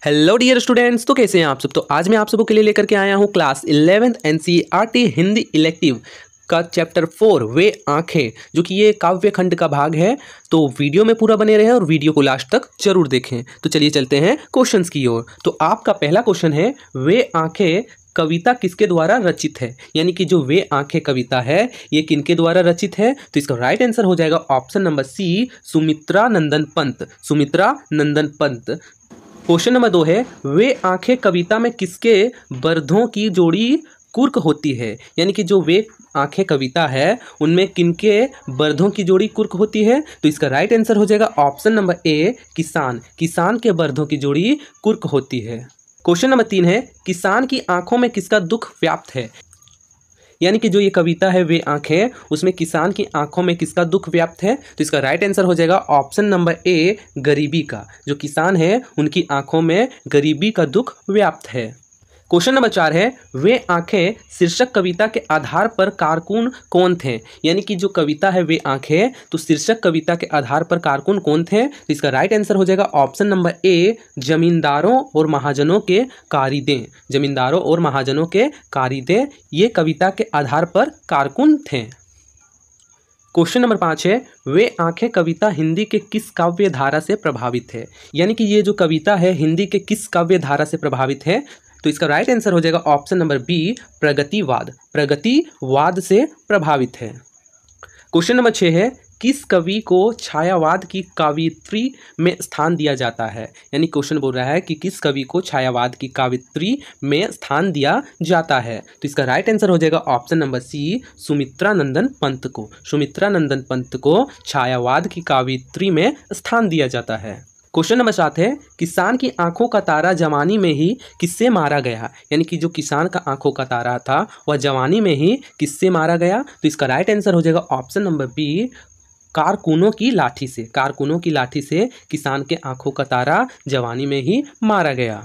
Hello dear students, तो कैसे हैं आप सब। तो आज मैं आप सबों के लिए लेकर के आया हूं class 11th NCERT Hindi elective का चैप्टर 4 वे आंखें, जो कि ये काव्य खंड का भाग है। तो वीडियो में पूरा बने रहें और वीडियो को लास्ट तक जरूर देखें। तो चलिए चलते हैं क्वेश्चंस की ओर। तो आपका पहला क्वेश्चन है, वे आंखें कविता किसके द्वारा रचित है। यानी कि जो वे आंखें कविता है ये किनके द्वारा रचित है। तो इसका राइट आंसर हो जाएगा ऑप्शन नंबर सी, सुमित्रा नंदन पंत। सुमित्रा नंदन पंत। क्वेश्चन नंबर 2 है, वे आंखें कविता में किसके बर्धों की जोड़ी कुर्क होती है। यानी कि जो वे आंखें कविता है उनमें किनके बर्धों की जोड़ी कुर्क होती है। तो इसका राइट आंसर हो जाएगा ऑप्शन नंबर ए, किसान। किसान के बर्धों की जोड़ी कुर्क होती है। क्वेश्चन नंबर 3 है, किसान की आंखों में किसका दुख व्याप्त है। यानी कि जो ये कविता है वे आंखें, उसमें किसान की आंखों में किसका दुख व्याप्त है। तो इसका राइट आंसर हो जाएगा ऑप्शन नंबर ए, गरीबी का। जो किसान है उनकी आंखों में गरीबी का दुख व्याप्त है। क्वेश्चन नंबर 4 है, वे आंखें शीर्षक कविता के आधार पर कारकुन कौन थे। यानी कि जो कविता है वे आंखें, तो शीर्षक कविता के आधार पर कारकुन कौन थे। तो इसका राइट आंसर हो जाएगा ऑप्शन नंबर ए, जमींदारों और महाजनों के कारिंदे। जमींदारों और महाजनों के कारिंदे ये कविता के आधार पर कारकुन थे। क्वेश्चन नंबर 5 है, वे आंखें कविता हिंदी के किस काव्य धारा से प्रभावित है। यानी कि ये जो कविता है हिंदी के किस काव्य धारा से प्रभावित है। तो इसका राइट आंसर हो जाएगा ऑप्शन नंबर बी, प्रगतिवाद। प्रगतिवाद से प्रभावित है। क्वेश्चन नंबर 6 है, किस कवि को छायावाद की काव्यत्री में स्थान दिया जाता है। यानी क्वेश्चन बोल रहा है कि किस कवि को छायावाद की काव्यत्री में स्थान दिया जाता है। तो इसका राइट आंसर हो जाएगा ऑप्शन नंबर सी, सुमित्रा नंदन पंत को। सुमित्रा नंदन पंत को छायावाद की काव्यत्री में स्थान दिया जाता है। क्वेश्चन नंबर 7 है, किसान की आंखों का तारा जवानी में ही किससे मारा गया। यानी कि जो किसान का आंखों का तारा था वह जवानी में ही किससे मारा गया। तो इसका राइट आंसर हो जाएगा ऑप्शन नंबर बी, कारकुनों की लाठी से। कारकुनों की लाठी से किसान के आंखों का तारा जवानी में ही मारा गया।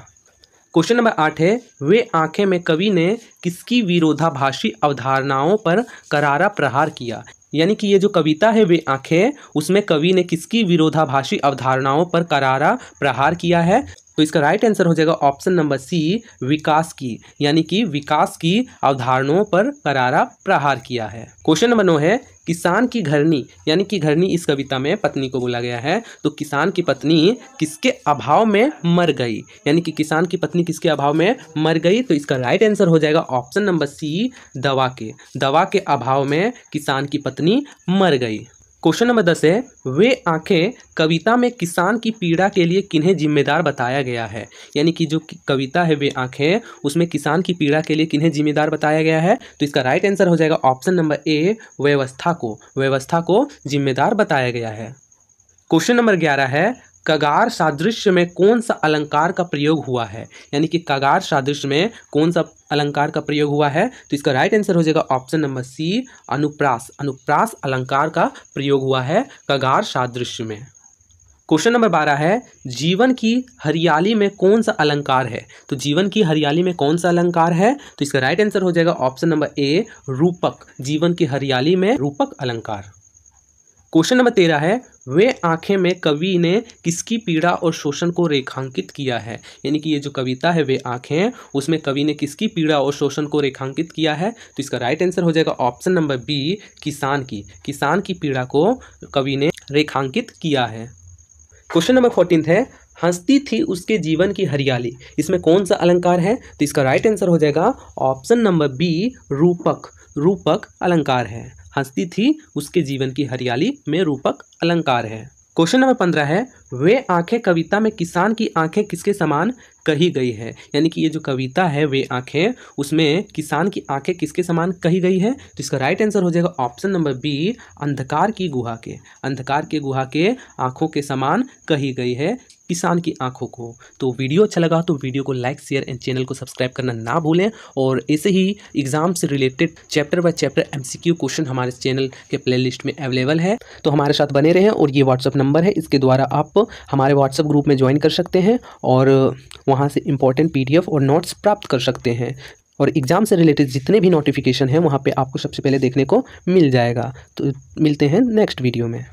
क्वेश्चन नंबर 8 है, वे आंखें में कवि ने किसकी विरोधाभासी अवधारणाओं पर करारा प्रहार किया। यानी कि ये जो कविता है वे आंखें, उसमें कवि ने किसकी विरोधाभासी अवधारणाओं पर करारा प्रहार किया है। तो इसका राइट आंसर हो जाएगा ऑप्शन नंबर सी, विकास की। यानी कि विकास की अवधारणाओं पर करारा प्रहार किया है। क्वेश्चन नंबर 9 है, किसान की घरनी। यानी कि घरनी इस कविता में पत्नी को बोला गया है। तो किसान की पत्नी किसके अभाव में मर गई। यानी कि किसान की पत्नी किसके अभाव में मर गई। तो इसका राइट आंसर हो जाएगा ऑप्शन नंबर सी, दवा के। दवा के अभाव में किसान की पत्नी मर गई। क्वेश्चन नंबर 10 है, वे आंखें कविता में किसान की पीड़ा के लिए किन्हें जिम्मेदार बताया गया है। यानी कि जो कविता है वे आंखें, उसमें किसान की पीड़ा के लिए किन्हें जिम्मेदार बताया गया है। तो इसका राइट आंसर हो जाएगा ऑप्शन नंबर ए, व्यवस्था को। व्यवस्था को जिम्मेदार बताया गया है। क्वेश्चन नंबर 11 है, कगार सादृश्य में कौन सा अलंकार का प्रयोग हुआ है। यानी कि कगार सादृश्य में कौन सा अलंकार का प्रयोग हुआ है। तो इसका राइट आंसर हो जाएगा ऑप्शन नंबर सी, अनुप्रास। अनुप्रास अलंकार का प्रयोग हुआ है कगार सादृश्य में। क्वेश्चन नंबर 12 है, जीवन की हरियाली में कौन सा अलंकार है। तो जीवन की हरियाली में कौन सा अलंकार है। तो इसका राइट आंसर हो जाएगा ऑप्शन नंबर ए, रूपक। जीवन की हरियाली में रूपक अलंकार। क्वेश्चन नंबर 13 है, वे आंखें में कवि ने किसकी पीड़ा और शोषण को रेखांकित किया है। यानी कि ये जो कविता है वे आंखें, उसमें कवि ने किसकी पीड़ा और शोषण को रेखांकित किया है। तो इसका राइट आंसर हो जाएगा ऑप्शन नंबर बी, किसान की। किसान की पीड़ा को कवि ने रेखांकित किया है। क्वेश्चन नंबर 14 है, हंसती थी उसके जीवन की हरियाली। इसमें कौन सा अलंकार है। तो इसका राइट आंसर हो जाएगा ऑप्शन नंबर बी, रूपक। रूपक अलंकार है। हंसती थी उसके जीवन की हरियाली में रूपक अलंकार है। क्वेश्चन नंबर 15 है, वे आंखें कविता में किसान की आंखें किसके समान कही गई है। यानी कि ये जो कविता है वे आंखें, उसमें किसान की आंखें किसके समान कही गई है। तो इसका राइट आंसर हो जाएगा ऑप्शन नंबर बी, अंधकार की गुहा के। अंधकार की गुहा के आंखों के समान कही गई है किसान की आंखों को। तो वीडियो अच्छा लगा तो वीडियो को लाइक, शेयर एंड चैनल को सब्सक्राइब करना ना भूलें। और ऐसे ही एग्जाम से related chapter by chapter MCQ question हमारे चैनल के प्लेलिस्ट में अवेलेबल है। तो हमारे साथ बने रहें। और ये व्हाट्सअप नंबर है, इसके द्वारा आप हमारे व्हाट्सअप ग्रुप में ज्वाइन कर सकते हैं और वहाँ से इंपॉर्टेंट PDF और नोट्स प्राप्त कर सकते हैं। और एग्जाम से रिलेटेड जितने भी नोटिफिकेशन हैं वहाँ पे आपको सबसे पहले देखने को मिल जाएगा। तो मिलते हैं नेक्स्ट वीडियो में।